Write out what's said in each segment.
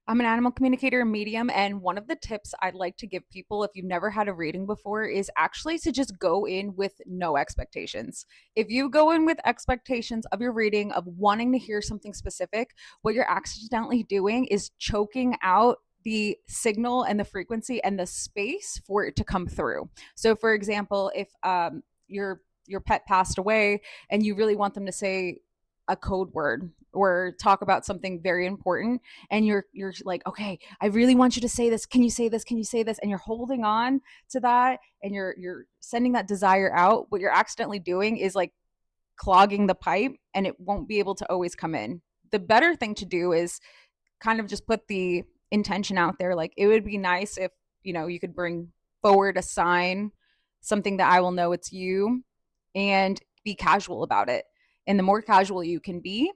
I'm an animal communicator and medium, and one of the tips I'd like to give people if you've never had a reading before is actually to just go in with no expectations. If you go in with expectations of your reading, of wanting to hear something specific, what you're accidentally doing is choking out the signal and the frequency and the space for it to come through. So, for example, if your pet passed away and you really want them to say a code word or talk about something very important, and you're like, okay, I really want you to say this, can you say this, can you say this, and you're holding on to that, and you're sending that desire out, what you're accidentally doing is like clogging the pipe, and it won't be able to always come in. The better thing to do is kind of just put the intention out there, like it would be nice if you could bring forward a sign, something that I will know it's you, and be casual about it. And the more casual you can be,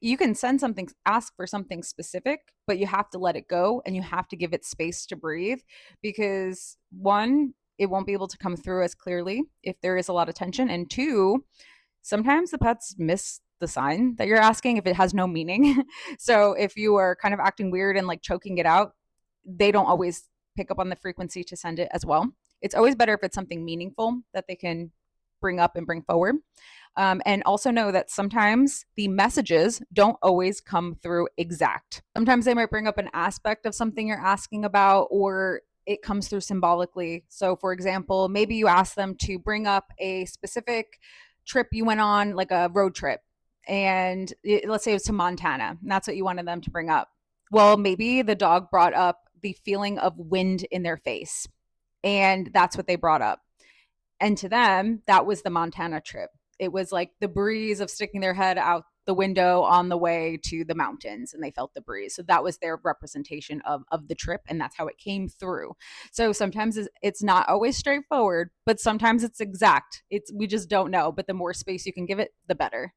you can send something, ask for something specific, but you have to let it go and you have to give it space to breathe, because one, it won't be able to come through as clearly if there is a lot of tension, and two, sometimes the pets miss the sign that you're asking if it has no meaning. So if you are kind of acting weird and like choking it out, they don't always pick up on the frequency to send it as well. It's always better if it's something meaningful that they can bring up and bring forward. And also know that sometimes the messages don't always come through exact. Sometimes they might bring up an aspect of something you're asking about, or it comes through symbolically. So, for example, maybe you ask them to bring up a specific trip you went on, like a road trip, and let's say it's to Montana, and that's what you wanted them to bring up. Well, maybe the dog brought up the feeling of wind in their face, and that's what they brought up. And to them, that was the Montana trip. It was like the breeze of sticking their head out the window on the way to the mountains, and they felt the breeze. So that was their representation of the trip, and that's how it came through. So sometimes it's not always straightforward, but sometimes it's exact. We just don't know, but the more space you can give it, the better.